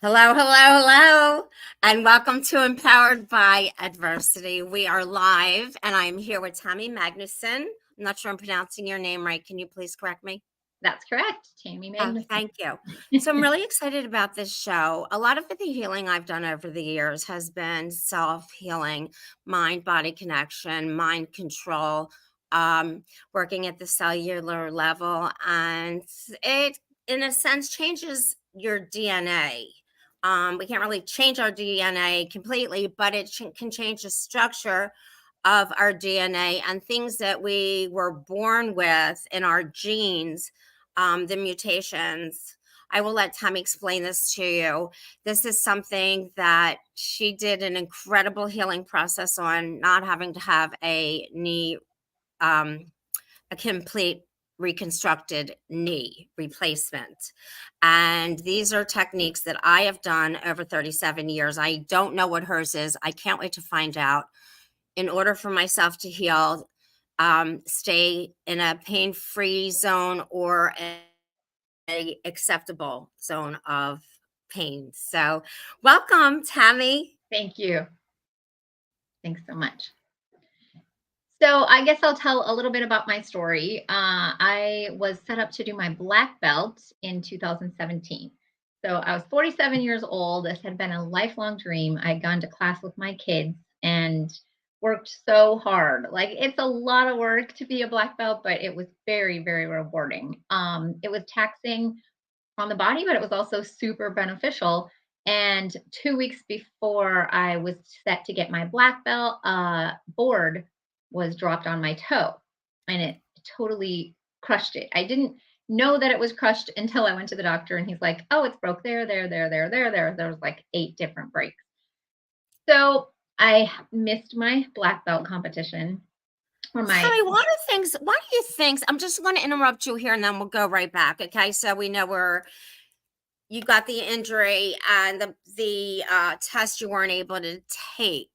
Hello, hello, hello, and welcome to Empowered by Adversity. We are live, and I'm here with Tammy Magnuson. I'm not sure I'm pronouncing your name right. Can you please correct me? That's correct, Tammy Oh, Magnuson. thank you. So I'm really excited about this show. A lot of the healing I've done over the years has been self-healing, mind-body connection, mind control, working at the cellular level, and it, in a sense, changes your DNA. We can't really change our DNA completely, but it can change the structure of our DNA and things that we were born with in our genes, the mutations. I will let Tammy explain this to you. This is something that she did an incredible healing process on, not having to have a knee, a complete reconstructed knee replacement. And these are techniques that I have done over 37 years. I don't know what hers is. I can't wait to find out. In order for myself to heal, stay in a pain-free zone or a acceptable zone of pain. So welcome, Tammy. Thank you. Thanks so much. So I guess I'll tell a little bit about my story. I was set up to do my black belt in 2017. So I was 47 years old. This had been a lifelong dream. I had gone to class with my kids and worked so hard. Like it's a lot of work to be a black belt, but it was very, very rewarding. It was taxing on the body, but it was also super beneficial. And 2 weeks before I was set to get my black belt, board was dropped on my toe and it totally crushed it. I didn't know that it was crushed until I went to the doctor and he's like, oh, it's broke there, there, there, there, there, there. There was like 8 different breaks. So I missed my black belt competition or my Tammy, what do you think? I'm just going to interrupt you here and then we'll go right back. Okay. So we know where you got the injury and the test you weren't able to take.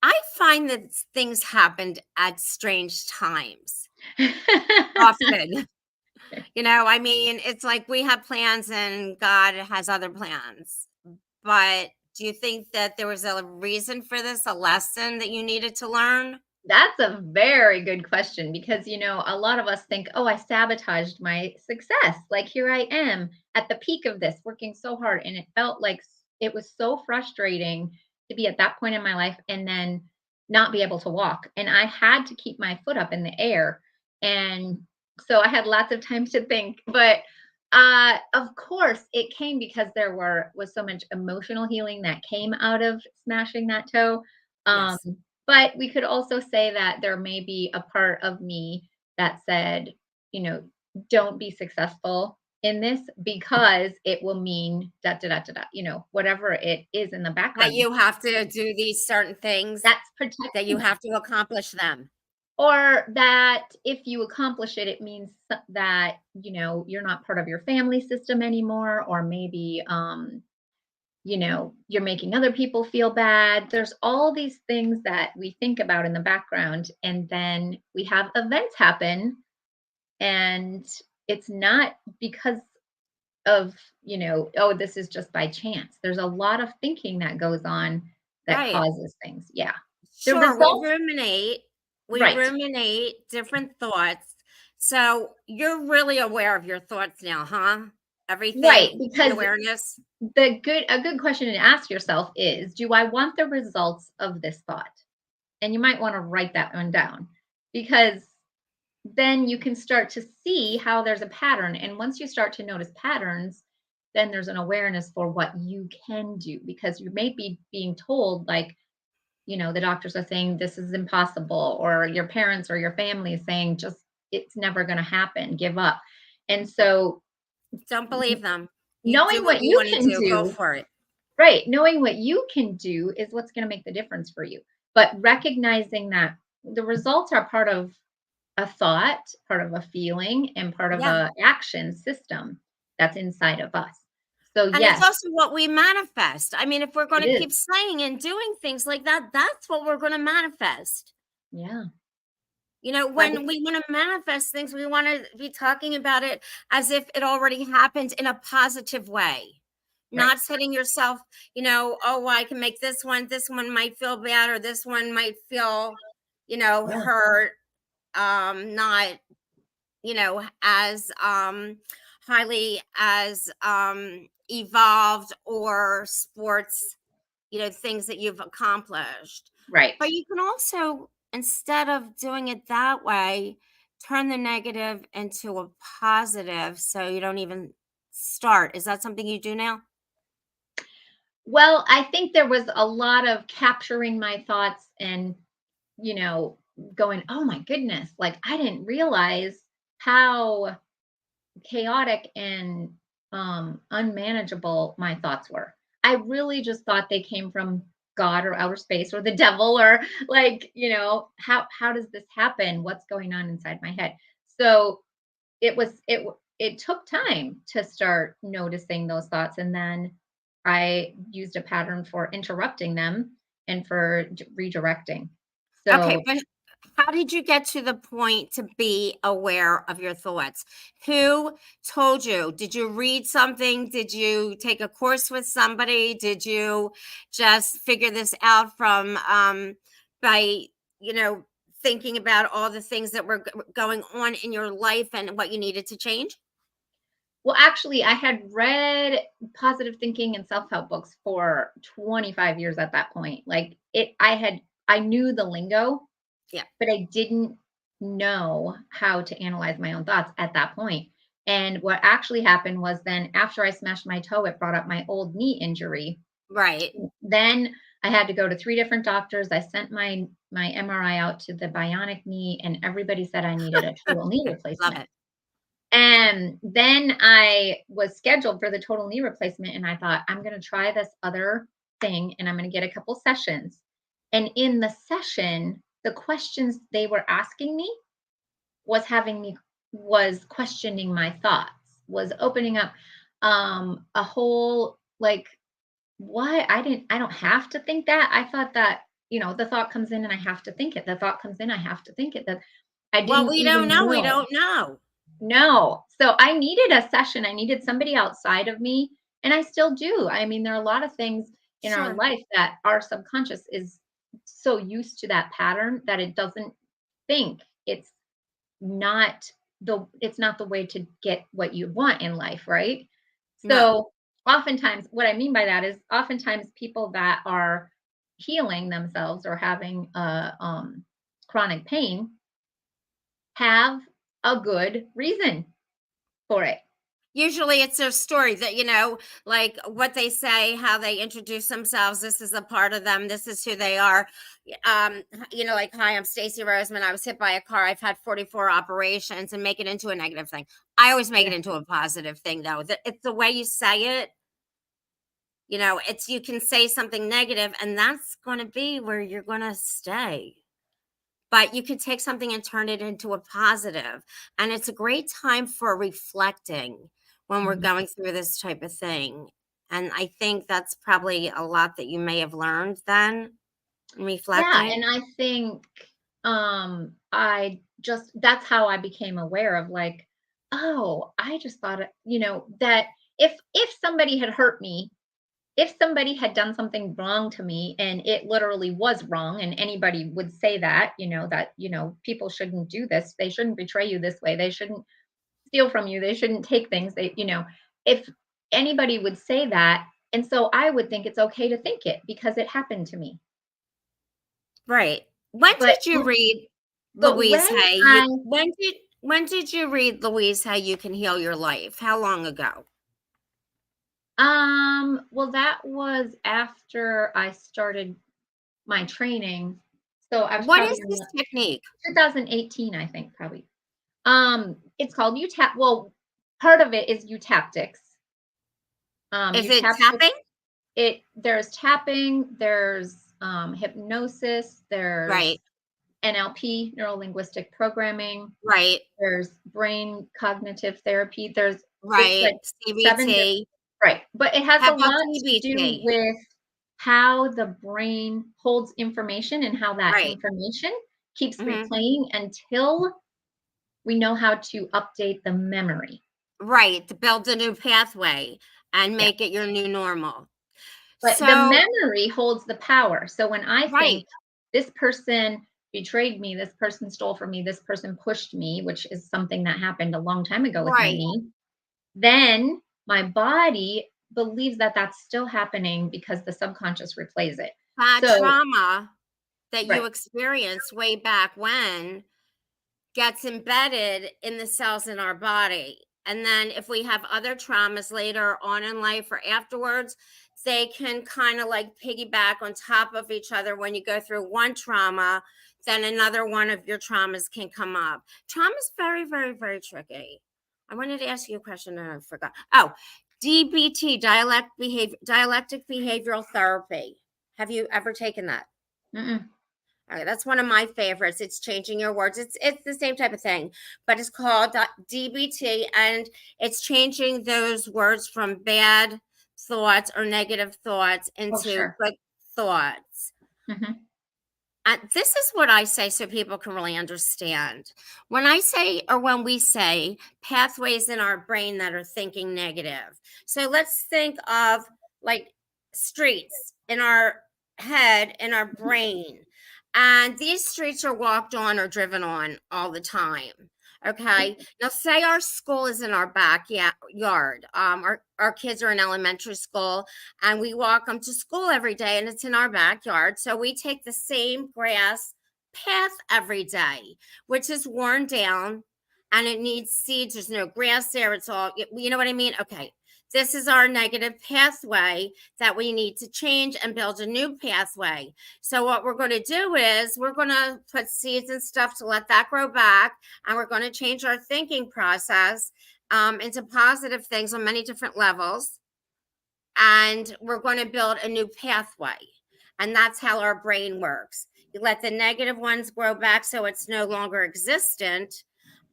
I find that things happened at strange times often. I mean, it's like we have plans and God has other plans. But do you think that there was a reason for this, a lesson that you needed to learn? That's a very good question because, a lot of us think, oh, I sabotaged my success. Like, here I am at the peak of this, working so hard. And it felt like it was so frustrating to be at that point in my life and then not be able to walk. And I had to keep my foot up in the air. And so I had lots of time to think. But of course, it came because was so much emotional healing that came out of smashing that toe. Um, Yes. but we could also say that there may be a part of me that said, you know, don't be successful in this because it will mean da da da da da, whatever it is in the That background. you have to do these certain things, That's that you protecting have to accomplish them. or that if you accomplish it, it means that, you're not part of your family system anymore, or maybe you're making other people feel bad. There's all these things that we think about in the background. And then we have events happen, and it's not because of, oh, this is just by chance. There's a lot of thinking that goes on that Right. causes things. Yeah. The Sure, results, we right. ruminate different thoughts. So you're really aware of your thoughts now, huh? Right. Everything in Because awareness. a good question to ask yourself is, do I want the results of this thought? And you might want to write that one down because then you can start to see how there's a pattern. And once you start to notice patterns, then there's an awareness for what you can do because you may be being told, like, the doctors are saying this is impossible, or your parents or your family is saying just it's never going to happen, give up. And so Don't believe them. You do knowing what what you you want to can do. Go do, for it. right, knowing what you can do is what's going to make the difference for you. But recognizing that the results are part of a thought, part of a feeling, and part of Yeah. a action system that's inside of us. So And it's yes, also what we manifest. I mean, if we're going it to is. keep saying and doing things like that, that's what we're going to manifest. Yeah. Like, When we want to manifest things, we want to be talking about it as if it already happened in a positive way. Right. not setting yourself, oh, well, I can make this one might feel bad, or this one might feel, Yeah. hurt, not, as highly as evolved or sports, things that you've accomplished. Right. But you can also, instead of doing it that way, turn the negative into a positive so you don't even start. Is that something you do now? Well, I think there was a lot of capturing my thoughts and, you know, going, "Oh my goodness, like I didn't realize how chaotic and unmanageable my thoughts were." I really just thought they came from God or outer space or the devil or like, how does this happen? What's going on inside my head? So it took time to start noticing those thoughts, and then I used a pattern for interrupting them and for redirecting. Okay, So, but how did you get to the point to be aware of your thoughts? Who told you? Did you read something? Did you take a course with somebody? Did you just figure this out from by, you know, thinking about all the things that were going on in your life and what you needed to change? well, actually, I had read positive thinking and self-help books for 25 years at that point. Like I knew the lingo, Yeah. but I didn't know how to analyze my own thoughts at that point. And what actually happened was then after I smashed my toe, it brought up my old knee injury. Right. Then I had to go to 3 different doctors. I sent my MRI out to the bionic knee, and everybody said I needed a total knee Love replacement. it. And then I was scheduled for the total knee replacement, and I thought, I'm going to try this other thing and I'm going to get a couple sessions. And in the session, the questions they were asking me was questioning my thoughts, was opening up a whole like what I don't have to think that. I thought that, the thought comes in and I have to think it. The thought comes in, I have to think it. That I Well, didn't we don't even know. We know. don't know. No. So I needed a session. I needed somebody outside of me, and I still do. I mean, there are a lot of things in our Sure. life that our subconscious is so used to that pattern that it doesn't think it's not it's not the way to get what you want in life, right? No. So, oftentimes what I mean by that is oftentimes people that are healing themselves or having chronic pain have a good reason for it. Usually it's their story that, like what they say, how they introduce themselves. This is a part of them. This is who they are. Like, hi, I'm Stacy Rosman. I was hit by a car. I've had 44 operations, and make it into a negative thing. I always make Yeah. it into a positive thing, though. It's the way you say it. It's you can say something negative, and that's going to be where you're going to stay. But you could take something and turn it into a positive, and it's a great time for reflecting when we're Mhm. going through this type of thing, and I think that's probably a lot that you may have learned then in Yeah, reflecting. and I think I just that's how I became aware of like, oh, I just thought that if somebody had hurt me, if somebody had done something wrong to me and it literally was wrong and anybody would say that, people shouldn't do this, they shouldn't betray you this way, they shouldn't steal from you, they shouldn't take things, if anybody would say that, and so I would think it's okay to think it because it happened to me. Right. When But did you read but Louise when Hay? I When did you read Louise Hay, You Can Heal Your Life? How long ago? well, that was after I started my training. So I was What probably is in this technique? 2018, I think, probably. It's called well, part of it is eutaptics. Is it Eutaptics, tapping? there's tapping, there's hypnosis, Right, there's NLP, neuro linguistic programming, right, there's brain cognitive therapy. It's right. like 7 different. CBT. Right, but it has How a about lot to do CBT? with how the brain holds information and how that Right. information keeps Mhm. replaying until we know how to update the memory. Right, to build a new pathway, and Yeah. make it your new normal. But the So memory holds the power. So when I right, think this person betrayed me, this person stole from me, this person pushed me, which is something that happened a long time ago with my right. knee, then my body believes that that's still happening because the subconscious replays it. That So, trauma that you right, experienced way back when gets embedded in the cells in our body. And then if we have other traumas later on in life or afterwards, they can kind of like piggyback on top of each other. When you go through one trauma, then another one of your traumas can come up. Trauma is very, very, very tricky. I wanted to ask you a question and I forgot. Oh, DBT, dialectic behavioral therapy. Have you ever taken that? mm-mm, Okay, that's one of my favorites. It's changing your words. It's the same type of thing, but it's called DBT, and it's changing those words from bad thoughts or negative thoughts oh, into sure. good thoughts. Hmm. And this is what I say so people can really understand. When I say, or when we say pathways in our brain that are thinking negative. So let's think of like streets in our head, in our brain. And these streets are walked on or driven on all the time. Okay. Now, say our school is in our backyard. Our kids are in elementary school and we walk them to school every day and it's in our backyard. So we take the same grass path every day, which is worn down and it needs seeds. There's no grass there. It's all, you know what I mean? Okay. This is our negative pathway that we need to change and build a new pathway. So, what we're going to do is we're going to put seeds and stuff to let that grow back, and we're going to change our thinking process into positive things on many different levels, and we're going to build a new pathway. And that's how our brain works. You let the negative ones grow back so it's no longer existent.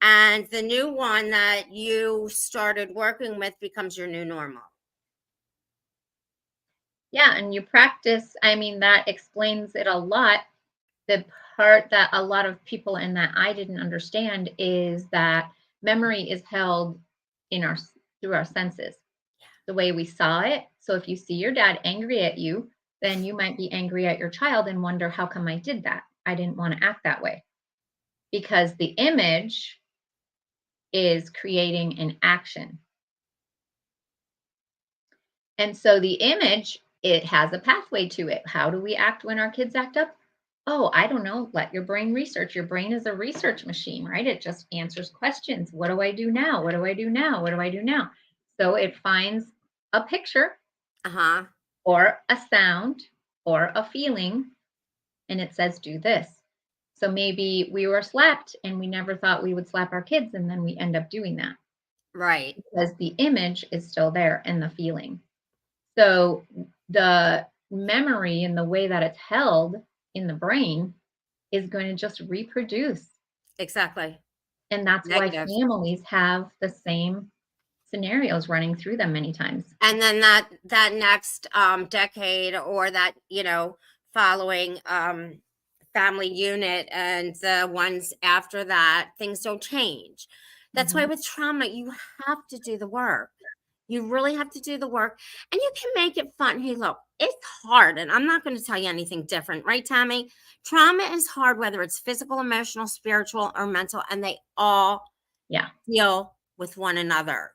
And the new one that you started working with becomes your new normal. Yeah, and you practice. I mean, that explains it a lot. The part that a lot of people and that I didn't understand is that memory is held in our through our senses, the way we saw it. So if you see your dad angry at you, then you might be angry at your child and wonder, how come I did that? I didn't want to act that way. Because the image is creating an action. And so the image, it has a pathway to it. How do we act when our kids act up? Oh, I don't know. Let your brain research. Your brain is a research machine, right? It just answers questions. What do I do now? What do I do now? What do I do now? So it finds a picture Uh huh. or a sound or a feeling and it says, do this. So maybe we were slapped and we never thought we would slap our kids. And then we end up doing that Right. because the image is still there and the feeling. So the memory and the way that it's held in the brain is going to just reproduce. Exactly. And that's why Negative. families have the same scenarios running through them many times. And then that next decade or that following family unit and the ones after that, things don't change. That's why Mhm. with trauma you have to do the work. You really have to do the work, and you can make it fun. Hey, look, it's hard, and I'm not going to tell you anything different, right, Tammy? Trauma is hard, whether it's physical, emotional, spiritual, or mental, and they all Yeah. deal with one another.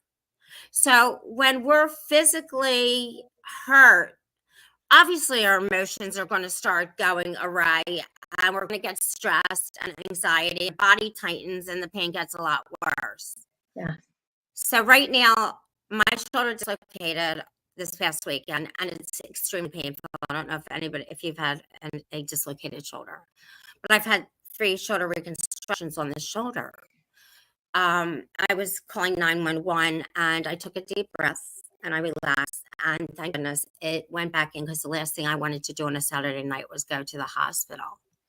So when we're physically hurt, obviously our emotions are going to start going awry and we're going to get stressed and anxiety, body tightens and the pain gets a lot worse. Yeah. So right now, my shoulder dislocated this past weekend and it's extremely painful. I don't know if you've had a dislocated shoulder, but I've had 3 shoulder reconstructions on this shoulder. I was calling 911 and I took a deep breath and I relaxed. And thank goodness it went back in because the last thing I wanted to do on a Saturday night was go to the hospital.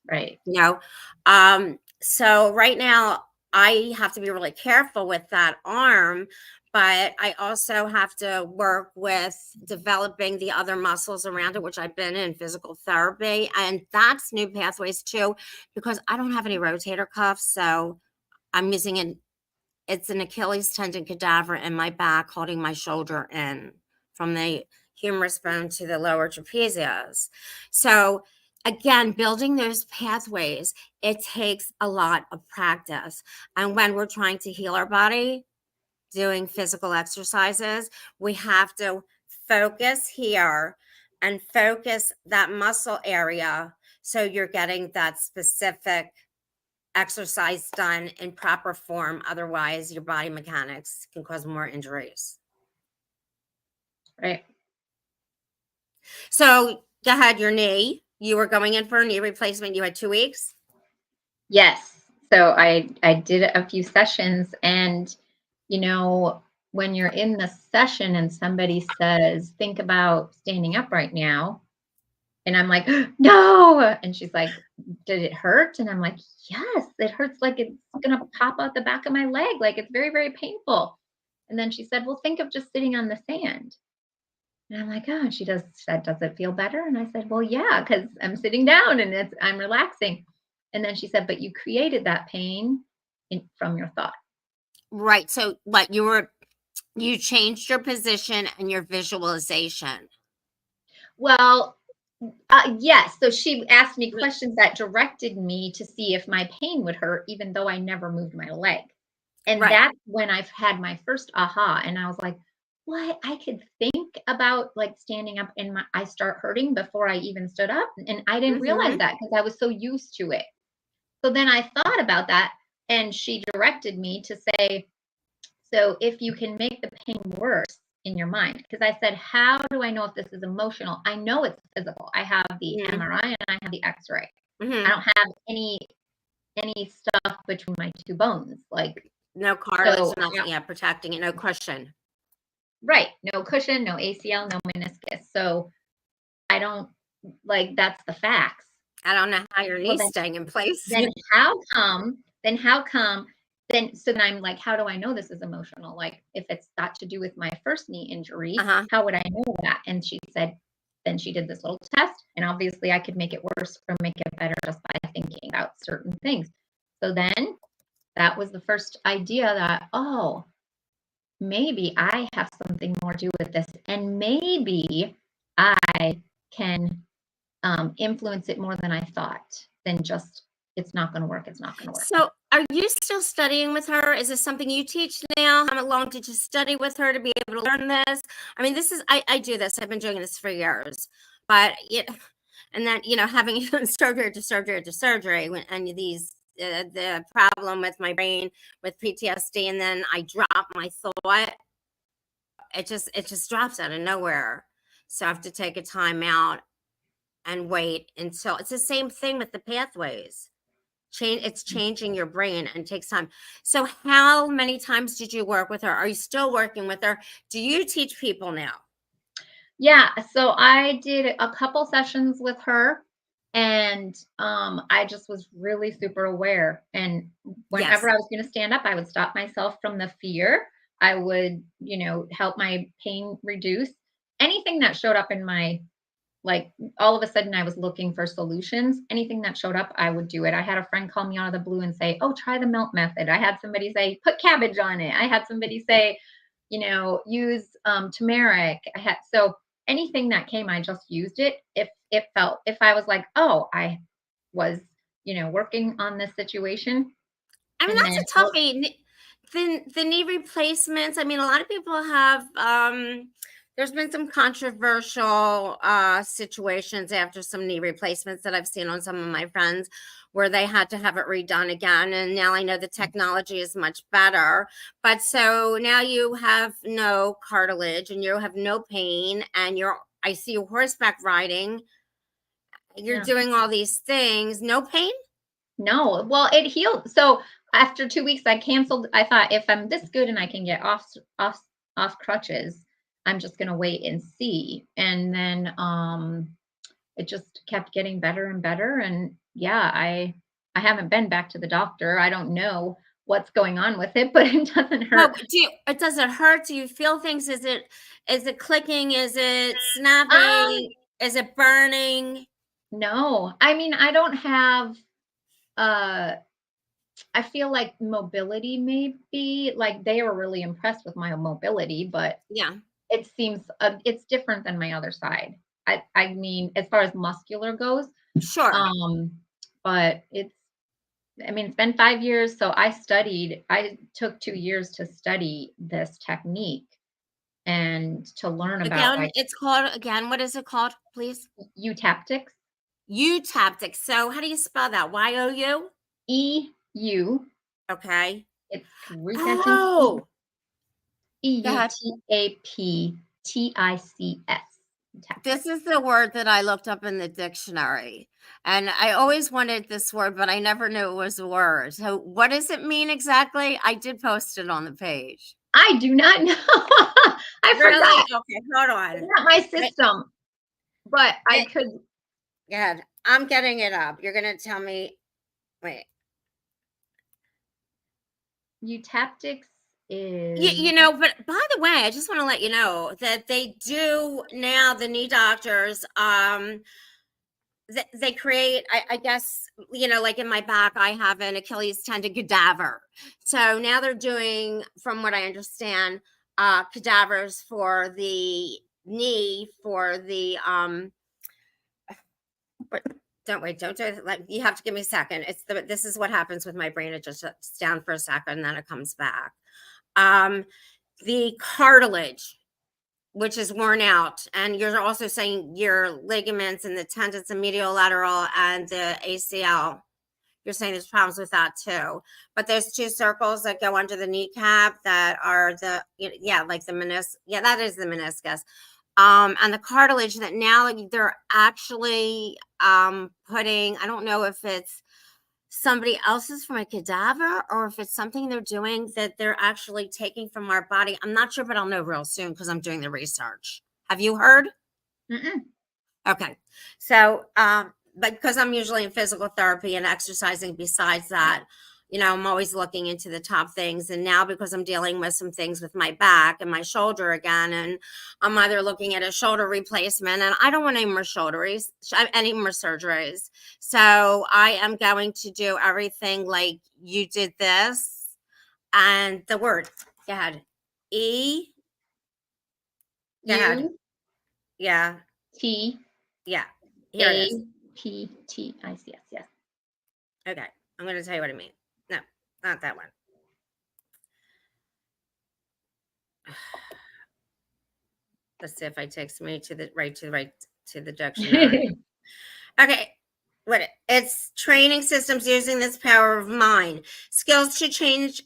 Right. You know, so right now I have to be really careful with that arm, but I also have to work with developing the other muscles around it, which I've been in physical therapy, and that's new pathways too, because I don't have any rotator cuffs, so I'm using it's an Achilles tendon cadaver in my back holding my shoulder in from the humerus bone to the lower trapezius. So again, building those pathways, it takes a lot of practice. And when we're trying to heal our body, doing physical exercises, we have to focus here and focus that muscle area so you're getting that specific exercise done in proper form. Otherwise, your body mechanics can cause more injuries. Right. So, go ahead, your knee. You were going in for a knee replacement. You had 2 weeks. Yes. So I did a few sessions, and when you're in the session and somebody says, "Think about standing up right now." And I'm like, "No." And she's like, "Did it hurt?" And I'm like, "Yes, it hurts like it's gonna pop out the back of my leg. Like it's very, very painful." And then she said, "Well, think of just sitting on the sand." And I'm like, "Oh," and she said, "Does it feel better?" And I said, "Well, yeah, because I'm sitting down and I'm relaxing." And then she said, "But you created that pain from your thought." Right. So, what you changed your position and your visualization. Well, yes. So she asked me questions that directed me to see if my pain would hurt, even though I never moved my leg. And Right. that's when I've had my first aha. And I was like, what? I could think about like standing up and I start hurting before I even stood up. And I didn't realize Mm-hmm. that because I was so used to it. So then I thought about that, and she directed me to say, so if you can make the pain worse in your mind, because I said, how do I know if this is emotional? I know it's physical. I have the Mm-hmm. MRI and I have the X-ray. I Mm-hmm. don't have any stuff between my two bones. Like, No cartilage, so nothing. Yeah, protecting it. No cushion. right, no cushion, no ACL, no meniscus. So I don't like that's the facts. I don't know how your Well, knee's staying in place. then how come then I'm like, how do I know this is emotional? Like if it's got to do with my first knee injury, Uh-huh. how would I know that? And she said, then she did this little test, and obviously I could make it worse or make it better just by thinking about certain things. So then that was the first idea that, oh, maybe I have something more to do with this, and maybe I can influence it more than I thought, than just it's not going to work. It's not going to work. So, are you still studying with her? Is this something you teach now? How long did you study with her to be able to learn this? I mean, this is I do this. I've been doing this for years, but and then having surgery to surgery to surgery, and these the problem with my brain with PTSD, and then I drop my thought. It just drops out of nowhere. So I have to take a time out and wait until it's the same thing with the pathways. It's changing your brain and takes time. So how many times did you work with her? Are you still working with her? Do you teach people now? Yeah, so I did a couple sessions with her, and I just was really super aware. And whenever Yes. I was going to stand up, I would stop myself from the fear. I would, help my pain reduce. Anything that showed up in my like all of a sudden I was looking for solutions. Anything that showed up, I would do it. I had a friend call me out of the blue and say, "Oh, try the melt method." I had somebody say, "Put cabbage on it." I had somebody say, use turmeric. I had so anything that came, I just used it. If I was like, oh, I was, working on this situation, I mean, and that's then a toughie. The knee replacements. I mean, a lot of people have. There's been some controversial situations after some knee replacements that I've seen on some of my friends, where they had to have it redone again. And now I know the technology is much better. But so now you have no cartilage and you have no pain, and I see you horseback riding. You're yeah. doing all these things. No pain. No, well, it healed. So after 2 weeks, I canceled. I thought if I'm this good and I can get off crutches, I'm just gonna wait and see. And then it just kept getting better and better. And yeah, I haven't been back to the doctor. I don't know what's going on with it, but it doesn't Well, hurt. does it hurt? Do you feel things? Is it clicking? Is it Um, snapping? Is it burning? no, I mean I don't have. Uh, I feel like mobility maybe like they were really impressed with my mobility, but Yeah. it seems, it's different than my other side. I mean, as far as muscular goes, Sure. um, but I mean, it's been 5 years, so I took 2 years to study this technique and to learn about, Again, like, it's called again, what is it called, please? eutaptics. Eutaptic. So how do you spell that? Y-O-U? EU, Okay. it's, read that into Oh, go ahead. eutaptics, This tactics. is the word that I looked up in the dictionary, and I always wanted this word, but I never knew it was a word. So what does it mean exactly? I did post it on the page. I do not know. I Really? forgot. Okay, hold It's on. not my I system, but I I could. Go ahead. I'm getting it up. You're gonna tell me wait. Eutaptics You is know, but by the way, I just want to let you know that they do now, the knee doctors, they create, I guess, like in my back, I have an Achilles tendon cadaver. So now they're doing, from what I understand, cadavers for the knee, for the but don't wait, don't do it. Like, you have to give me a second. This is what happens with my brain. It just shuts down for a second and then it comes back. Um, the cartilage, which is worn out, and you're also saying your ligaments and the tendons, and medial lateral and the ACL. You're saying there's problems with that too. But there's two circles that go under the kneecap that are yeah, like the meniscus. Yeah, that is the meniscus. And the cartilage that now they're actually putting, I don't know if it's somebody else's from a cadaver or if it's something they're doing that they're actually taking from our body. I'm not sure, but I'll know real soon because I'm doing the research. Have you heard? mm-mm. Okay. So, but because I'm usually in physical therapy and exercising besides that, I'm always looking into the top things. And now because I'm dealing with some things with my back and my shoulder again, and I'm either looking at a shoulder replacement, and I don't want any more surgeries. So I am going to do everything like you did this and the word. Go ahead. E. Go ahead. U Yeah. T Yeah. Here it A is. P T I C S. Yes. Okay, I'm gonna tell you what I mean. No, not that one. Let's see if I takes me to the dictionary. Okay, it's training systems using this power of mind. Skills to change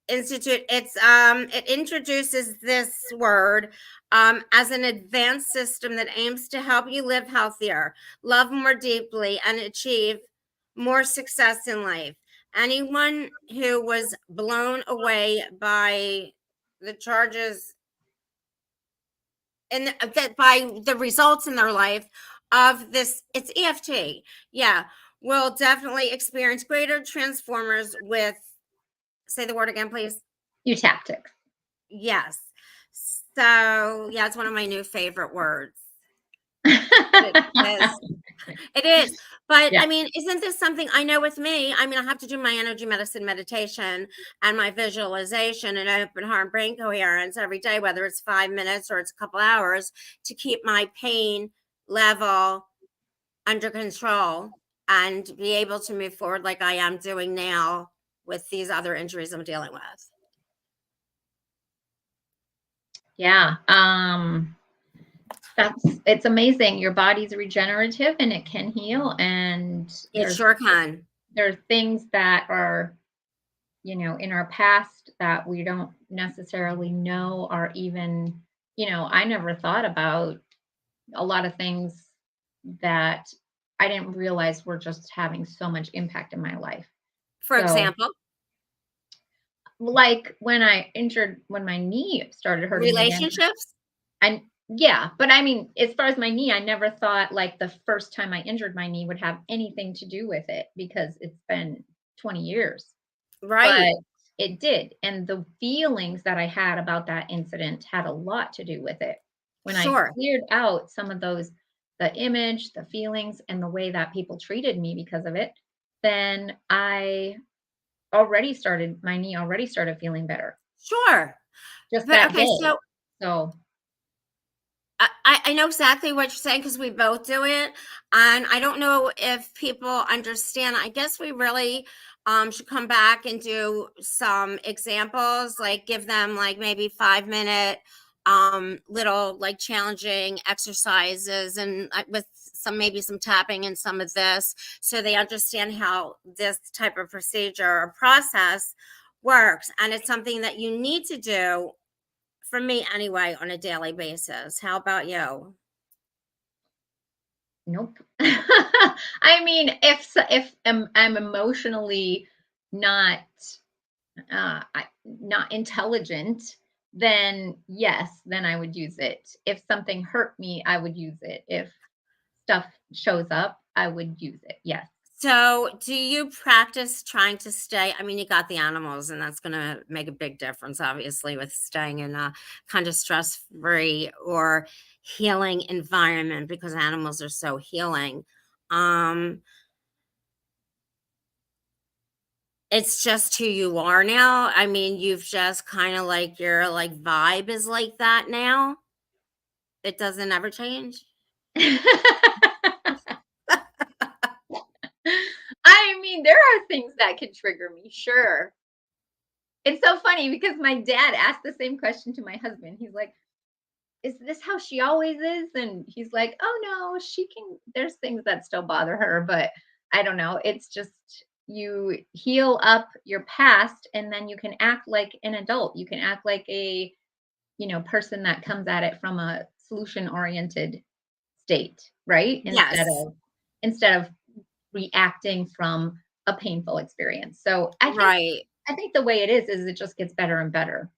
institute. It introduces this word as an advanced system that aims to help you live healthier, love more deeply, and achieve more success in life. Anyone who was blown away by the charges and that by the results in their life of this, it's EFT, yeah, will definitely experience greater transformers with, say the word again, please. Eutaptics. Yes. So, yeah, it's one of my new favorite words. It is. It is. But Yeah. I mean, isn't this something I know with me? I mean, I have to do my energy medicine meditation and my visualization and open heart and brain coherence every day, whether it's 5 minutes or it's a couple hours, to keep my pain level under control and be able to move forward like I am doing now with these other injuries I'm dealing with. Yeah. It's amazing. Your body's regenerative and it can heal. And It sure can. there are things that are, in our past that we don't necessarily know are even, I never thought about a lot of things that I didn't realize were just having so much impact in my life. For So, example, like when my knee started hurting me again, relationships. and yeah, but I mean, as far as my knee, I never thought like the first time I injured my knee would have anything to do with it because it's been 20 years. But Right. it did, and the feelings that I had about that incident had a lot to do with it. When I Sure. cleared out some of those, the image, the feelings, and the way that people treated me because of it, then my knee already started feeling better Sure. just But that okay, so day. So I know exactly what you're saying because we both do it. And I don't know if people understand. I guess we really should come back and do some examples, like give them like maybe 5 minute little like challenging exercises and with some maybe some tapping and some of this so they understand how this type of procedure or process works. And it's something that you need to do for me anyway, on a daily basis. How about you? nope. I mean, if I'm emotionally not not intelligent, then yes, then I would use it. If something hurt me, I would use it. If stuff shows up, I would use it. Yes. So, do you practice trying to stay? I mean, you got the animals, and that's going to make a big difference, obviously, with staying in a kind of stress free or healing environment because animals are so healing. Um, it's just who you are now. I mean, you've just kind of like your like vibe is like that now. It doesn't ever change. I mean, there are things that can trigger me, sure. It's so funny because my dad asked the same question to my husband. He's like, "Is this how she always is?" And he's like, "Oh no, she can there's things that still bother her, but I don't know. It's just you heal up your past and then you can act like an adult. You can act like a, person that comes at it from a solution oriented state, right? Yes, Instead of reacting from a painful experience. So right. I think the way it is it just gets better and better.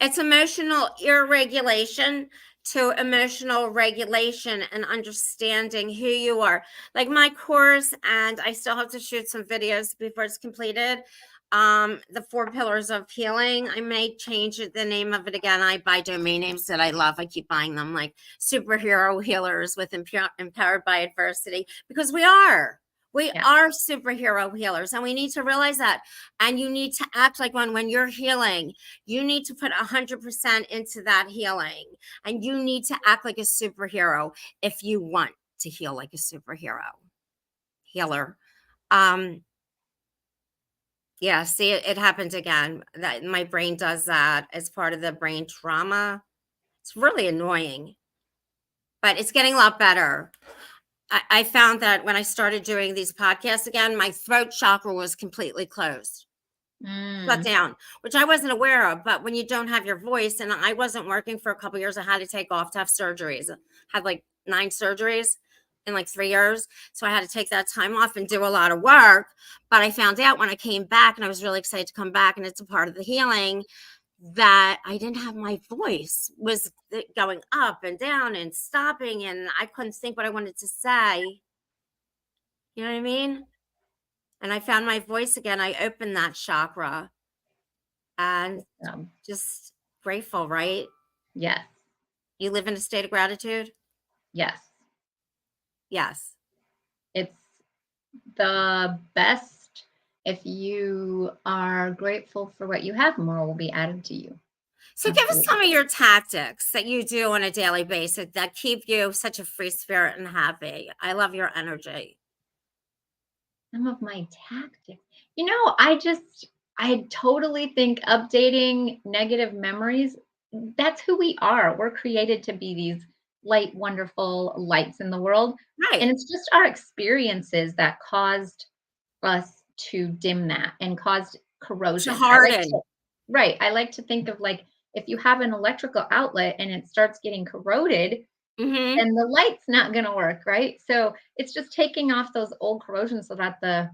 It's emotional irregulation to emotional regulation and understanding who you are. Like my course, and I still have to shoot some videos before it's completed. The 4 pillars of healing. I may change the name of it again. I buy domain names that I love. I keep buying them, like superhero healers with empowered by adversity, because we are. We Yeah. are superhero healers, and we need to realize that. And you need to act like one when you're healing. You need to put 100% into that healing, and you need to act like a superhero if you want to heal like a superhero healer. Um, yeah, see, it happened again. That my brain does that as part of the brain trauma. It's really annoying, but it's getting a lot better. I found that when I started doing these podcasts again, my throat chakra was completely closed. Shut Mm. down, which I wasn't aware of. But when you don't have your voice, and I wasn't working for a couple years, I had to take off to have surgeries. I had like 9 surgeries in like 3 years. So I had to take that time off and do a lot of work. But I found out when I came back, and I was really excited to come back, and it's a part of the healing that I didn't have my voice was going up and down and stopping, and I couldn't think what I wanted to say. You know what I mean? And I found my voice again. I opened that chakra and Um, just grateful, right? yes. You live in a state of gratitude? Yes. Yes. It's the best. If you are grateful for what you have, more will be added to you. So give us Absolutely. some of your tactics that you do on a daily basis that keep you such a free spirit and happy. I love your energy. Some of my tactics. I totally think updating negative memories, that's who we are. We're created to be these light, wonderful lights in the world. Right. And it's just our experiences that caused us to dim that and caused To corrosion. harden. Right. I like to think of like if you have an electrical outlet and it starts getting corroded, Hmm. then the light's not going to work, right? So it's just taking off those old corrosions so that the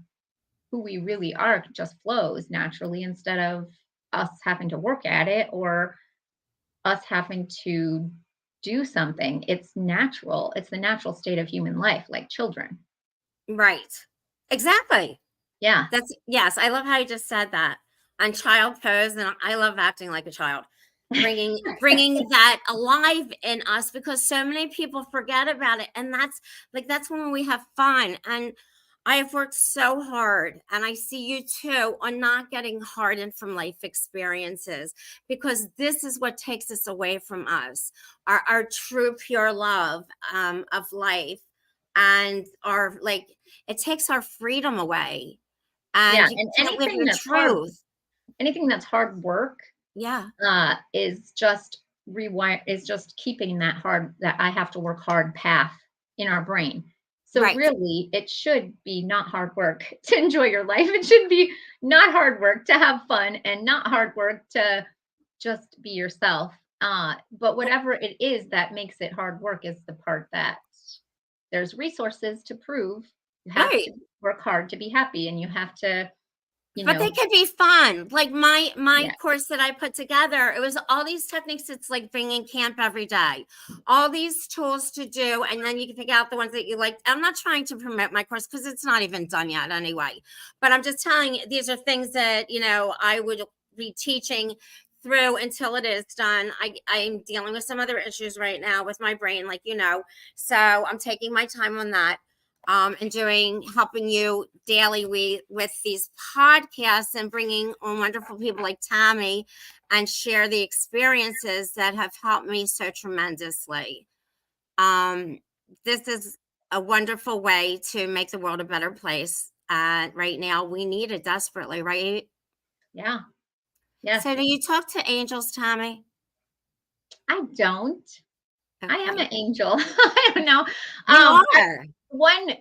who we really are just flows naturally instead of us having to work at it or us having to do something. It's natural. It's the natural state of human life, like children. Right. Exactly. Yeah. That's yes. I love how you just said that on child pose, and I love acting like a child, bringing that alive in us because so many people forget about it, and that's like that's when we have fun. And I have worked so hard, and I see you too, on not getting hardened from life experiences, because this is what takes us away from us, our true pure love of life, and our like it takes our freedom away, Yeah, and you and can't live your truth. anything that's hard work Yeah, is just keeping that I have to work hard path in our brain. So right, really, it should be not hard work to enjoy your life. It should be not hard work to have fun and not hard work to just be yourself. But whatever it is that makes it hard work is the part that there's resources to prove you have right. to work hard to be happy and you have to, you But they know, could be fun. Like my yeah, course that I put together, it was all these techniques. It's like being in camp every day. All these tools to do, and then you can pick out the ones that you like. I'm not trying to promote my course because it's not even done yet anyway. But I'm just telling you, these are things that I would be teaching through until it is done. I'm dealing with some other issues right now with my brain, so I'm taking my time on that, and helping you daily with these podcasts and bringing on wonderful people like Tammy and share the experiences that have helped me so tremendously. Um, this is a wonderful way to make the world a better place. Right now, we need it desperately, right? yeah, yes. So, do you talk to angels, Tammy? I don't. I am an Okay, angel. I don't know. you I are.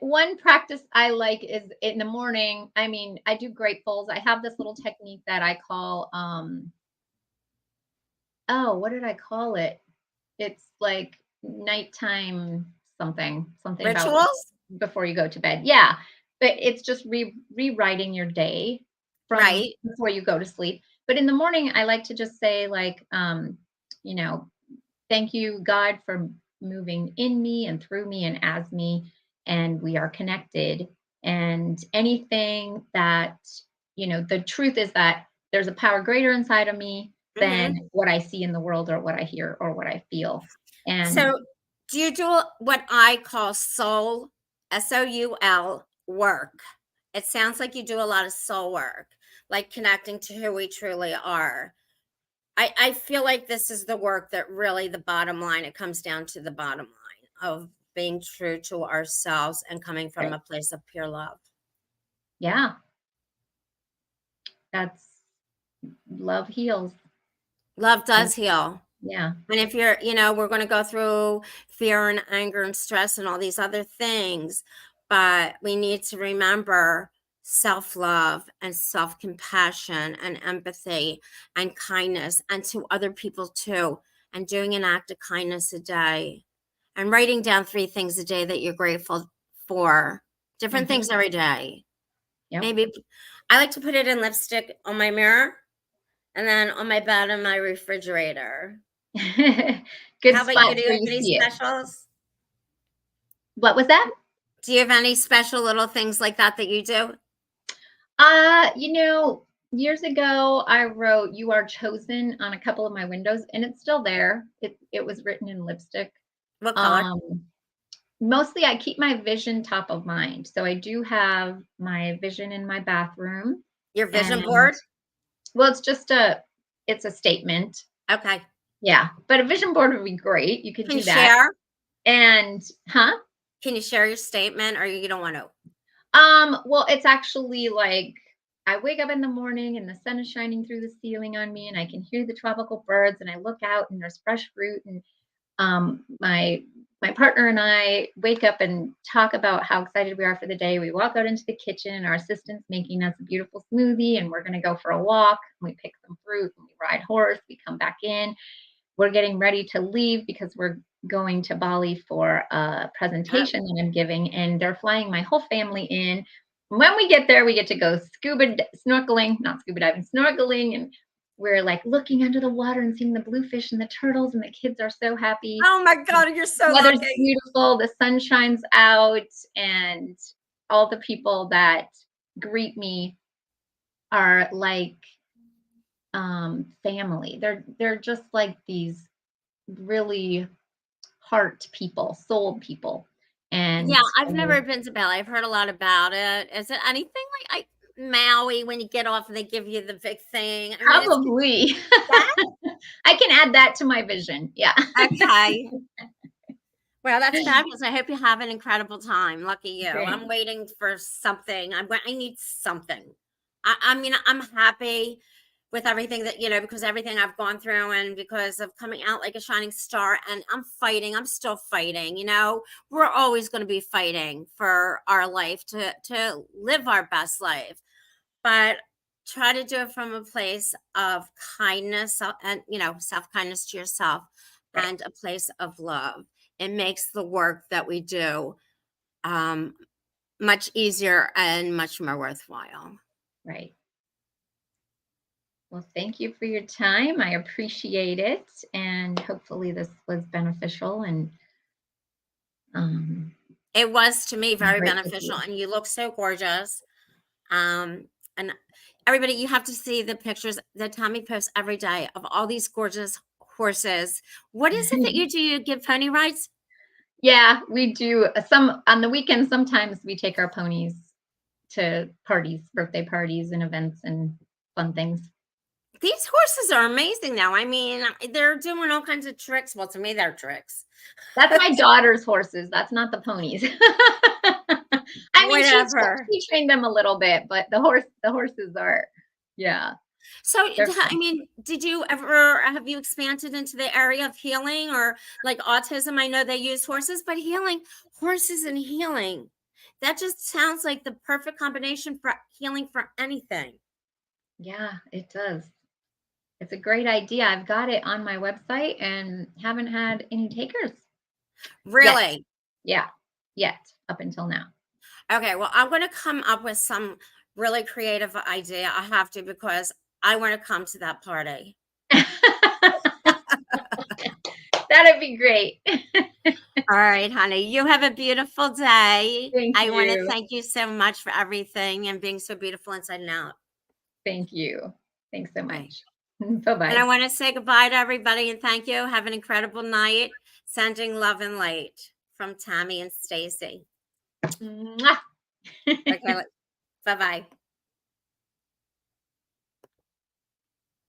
one practice I like is in the morning. I mean, I do gratefuls. I have this little technique that I call oh, what did I call it? It's like nighttime something about Rituals, before you go to bed. Yeah. But it's just rewriting your day from right? before you go to sleep. But in the morning I like to just say like you know, thank you, God, for moving in me and through me and as me, and we are connected. And anything that, the truth is that there's a power greater inside of me Hmm. than what I see in the world or what I hear or what I feel. And So, do you do what I call soul work? It sounds like you do a lot of soul work, like connecting to who we truly are. I feel like this is the work that really the bottom line, it comes down to the bottom line of being true to ourselves and coming from right, a place of pure love. yeah, that's love heals. Love Love- does heal. Yeah. And if we're going to go through fear and anger and stress and all these other things, but we need to remember self love and self compassion and empathy and kindness, and to other people too. And doing an act of kindness a day and writing down 3 things a day that you're grateful for, different Hmm. things every day. Yep. Maybe I like to put it in lipstick on my mirror and then on my bed in my refrigerator. Good How about you? spots Do you where have you any see it. specials? What was that? Do you have any special little things like that that you do? Years ago I wrote "You Are Chosen" on a couple of my windows and it's still there. It was written in lipstick. What color? Um, Mostly I keep my vision top of mind. So I do have my vision in my bathroom Your and vision board? well, it's a statement. Okay. Yeah, but a vision board would be great. You could Can you do that. share? And huh? Can you share your statement or you don't want to? Well, it's actually like I wake up in the morning and the sun is shining through the ceiling on me and I can hear the tropical birds and I look out and there's fresh fruit and my partner and I wake up and talk about how excited we are for the day. We walk out into the kitchen and our assistant's making us a beautiful smoothie and we're going to go for a walk. We pick some fruit and we ride horse. We come back in. We're getting ready to leave because we're going to Bali for a Oh, presentation that I'm giving, and they're flying my whole family in. When we get there, we get to go snorkeling, not scuba diving, snorkeling, and we're like looking under the water and seeing the bluefish and the turtles, and the kids are so happy. oh my God, you're so The weather's lucky. beautiful, the sun shines out, and all the people that greet me are like family. They're just like these really heart people, soul people. And Yeah, I've never been to Bali. I've heard a lot about it. Is it anything like Maui when you get off and they give you the big thing? I mean, it's probably that I can add that to my vision. Yeah. okay. Well, that's fabulous. I hope you have an incredible time. Lucky you. I'm Thanks. waiting for something. I need something. I mean, I'm happy with everything that, because everything I've gone through and because of coming out like a shining star and I'm fighting. I'm still fighting. We're always going to be fighting for our life to live our best life. But try to do it from a place of kindness and self-kindness to yourself Right. and a place of love. It makes the work that we do um, much easier and much more worthwhile. Right. Well, thank you for your time. I appreciate it. And hopefully this was beneficial and um, It was to me very great with beneficial, you. and you look so gorgeous. And everybody, you have to see the pictures that Tommy posts every day of all these gorgeous horses. What is it that you do? You give pony rides? Yeah, we do some on the weekends. Sometimes we take our ponies to parties, birthday parties and events and fun things. These horses are amazing now. I mean, they're doing all kinds of tricks. Well, to me, they're tricks. That's my daughter's horses. That's not the ponies. I mean, Whatever. she trained them a little bit, but the horses are, yeah, So, they're I fun. mean, did you ever have you expanded into the area of healing or like autism? I know they use horses, but horses and healing. That just sounds like the perfect combination for healing for anything. Yeah, it does. It's a great idea. I've got it on my website and haven't had any takers yet. Really? Yeah, yet up until now. Okay, well, I'm going to come up with some really creative idea. I have to because I want to come to that party. That'd be great. All right, honey. You have a beautiful day. Thank I want to you. thank you so much for everything and being so beautiful inside and out. Thank you. Thanks so Right. much. And I Bye-bye. want to say goodbye to everybody and thank you. Have an incredible night. Sending love and light from Tammy and Stacy. Mwah. Okay, bye bye.